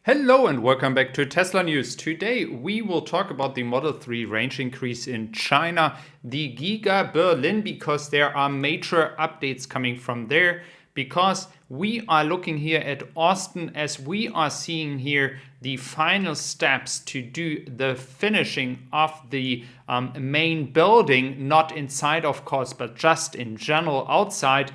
Hello and welcome back to Tesla News. Today we will talk about the Model 3 range increase in China, the Giga Berlin, because there are major updates coming from there, because we are looking here at Austin as we are seeing here the final steps to do the finishing of the main building, not inside of course, but just in general outside.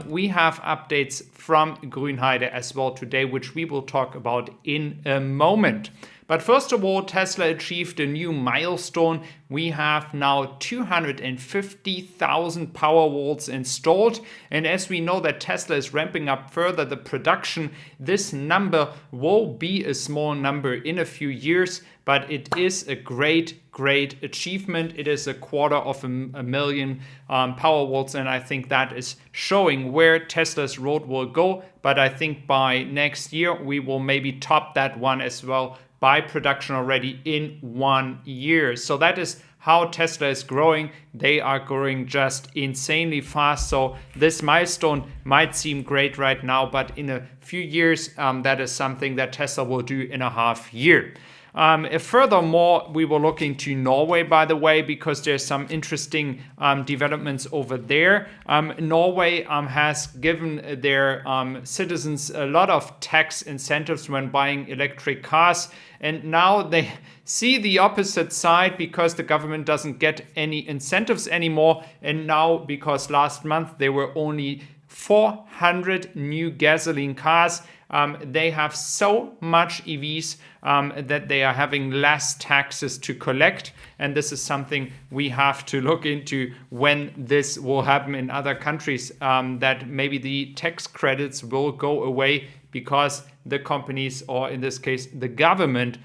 We have updates from Grünheide as well today, which we will talk about in a moment. But first of all, Tesla achieved a new milestone. We have now 250,000 Powerwalls installed. And as we know that Tesla is ramping up further the production, this number will be a small number in a few years, but it is a great achievement. It is 250,000 Powerwalls, and I think that is showing where Tesla's road will go. But I think by next year, we will maybe top that one as well by production already in 1 year. So that is how Tesla is growing. They are growing just insanely fast. So this milestone might seem great right now, but in a few years, that is something that Tesla will do in a half year. Furthermore, we were looking to Norway, by the way, because there's some interesting developments over there. Norway has given their citizens a lot of tax incentives when buying electric cars. And now they see the opposite side because the government doesn't get any incentives anymore. And now, because last month there were only 400 new gasoline cars, they have so much EVs that they are having less taxes to collect. And this is something we have to look into when this will happen in other countries, that maybe the tax credits will go away because the companies, or in this case, the government,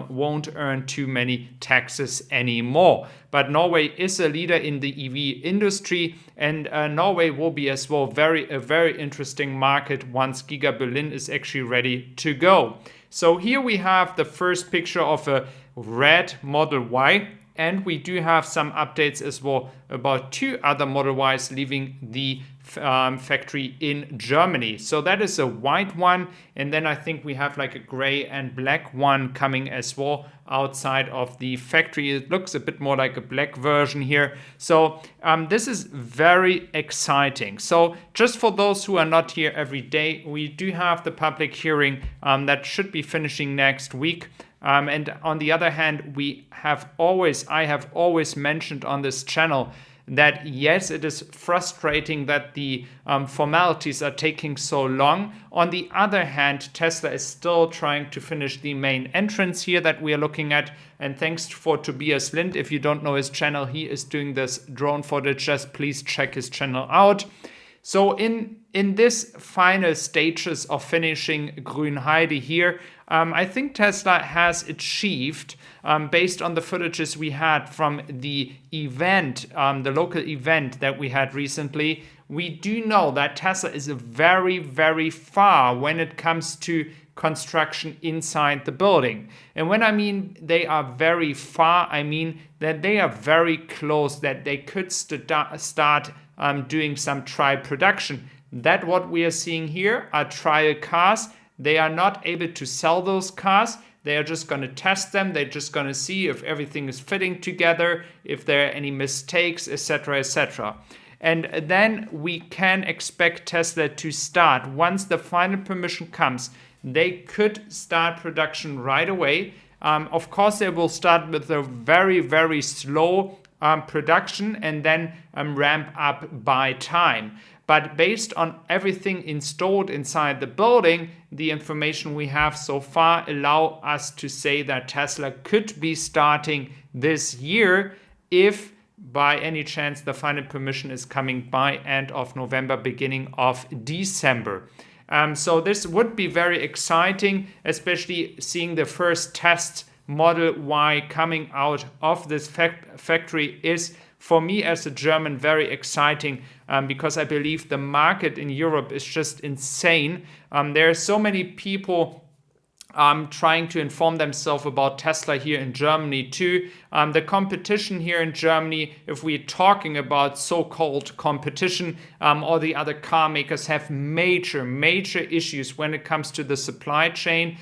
won't earn too many taxes anymore. But Norway is a leader in the EV industry, and Norway will be as well a very interesting market once Giga Berlin is actually ready to go. So here we have the first picture of a red Model Y, and we do have some updates as well about two other Model Ys leaving the factory in Germany. So that is a white one, and then I think we have like a gray and black one coming as well outside of the factory. It looks a bit more like a black version here. So this is very exciting. So just for those who are not here every day, we do have the public hearing that should be finishing next week. And on the other hand, I have always mentioned on this channel that yes, it is frustrating that the formalities are taking so long. On the other hand, Tesla is still trying to finish the main entrance here that we are looking at. And thanks for Tobias Lind. If you don't know his channel, he is doing this drone footage. Just please check his channel out. So in this final stages of finishing Grünheide here, I think Tesla has achieved, based on the footages we had from the event, the local event that we had recently, we do know that Tesla is very far when it comes to construction inside the building. And when I mean they are very far, I mean that they are very close, that they could start doing some trial production. That what we are seeing here are trial cars. They are not able to sell those cars. They are just going to test them. They're just going to see if everything is fitting together, if there are any mistakes, etc., etc. And then we can expect Tesla to start. Once the final permission comes, they could start production right away. Of course, they will start with a very slow production and then ramp up by time. But based on everything installed inside the building, the information we have so far allow us to say that Tesla could be starting this year if by any chance the final permission is coming by end of November, beginning of December. So this would be very exciting, especially seeing the first test Model Y coming out of this factory is, for me as a German, very exciting because I believe the market in Europe is just insane. There are so many people trying to inform themselves about Tesla here in Germany too. The competition here in Germany, if we're talking about so-called competition, all the other car makers have major issues when it comes to the supply chain.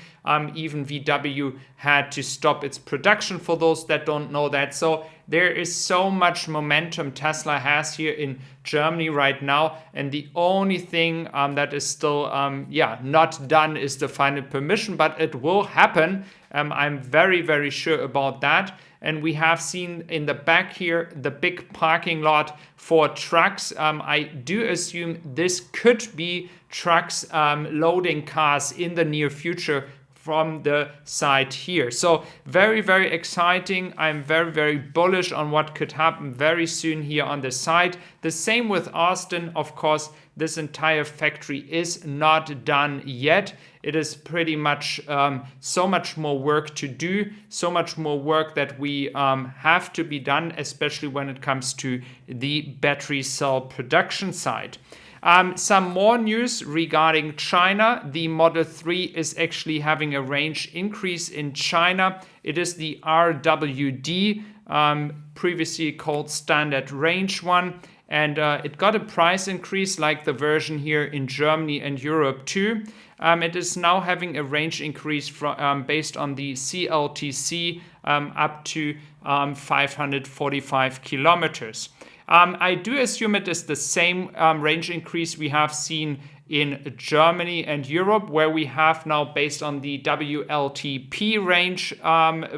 Even VW had to stop its production, for those that don't know that. So there is so much momentum Tesla has here in Germany right now, and the only thing that is still not done is the final permission, but it will happen. I'm very, very sure about that. And we have seen in the back here the big parking lot for trucks. I do assume this could be trucks loading cars in the near future from the side here. So very, very exciting. I'm very, very bullish on what could happen very soon here on the side. The same with Austin. Of course, this entire factory is not done yet. It is pretty much so much more work to do, so much more work that we have to be done, especially when it comes to the battery cell production side. Some more news regarding China. The Model 3 is actually having a range increase in China. It is the RWD, previously called Standard Range 1. And it got a price increase like the version here in Germany and Europe too. It is now having a range increase from, based on the CLTC up to 545 kilometers. I do assume it is the same range increase we have seen in Germany and Europe, where we have now, based on the WLTP range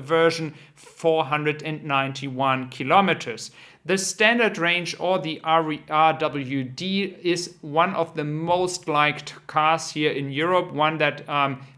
version, 491 kilometers. The standard range, or the RWD, is one of the most liked cars here in Europe, one that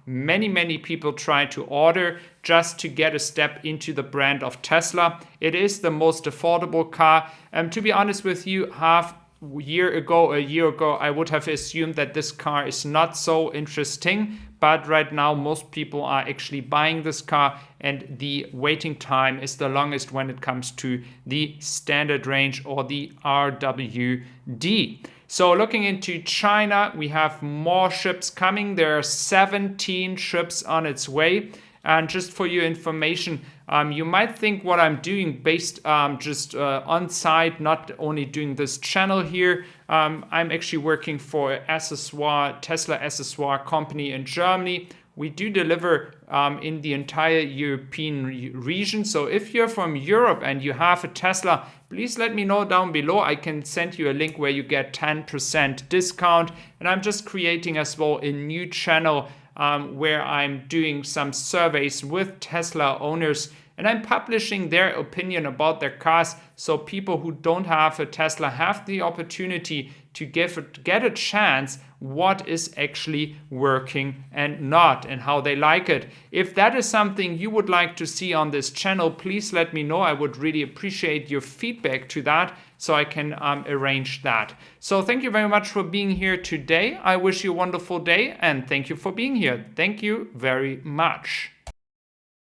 many people try to order just to get a step into the brand of Tesla. It is the most affordable car. To be honest with you, a year ago, I would have assumed that this car is not so interesting, but right now most people are actually buying this car, and the waiting time is the longest when it comes to the standard range, or the RWD. So looking into China, we have more ships coming. There are 17 ships on its way. And just for your information, you might think what I'm doing based just on site, not only doing this channel here. I'm actually working for a Tesla accessoire company in Germany. We do deliver in the entire European region. So if you're from Europe and you have a Tesla, please let me know down below. I can send you a link where you get 10% discount. And I'm just creating as well a new channel where I'm doing some surveys with Tesla owners, and I'm publishing their opinion about their cars, so people who don't have a Tesla have the opportunity to get a chance what is actually working and not, and how they like it. If that is something you would like to see on this channel, please let me know. I would really appreciate your feedback to that, so I can arrange that. So thank you very much for being here today. I wish you a wonderful day, and thank you for being here. Thank you very much.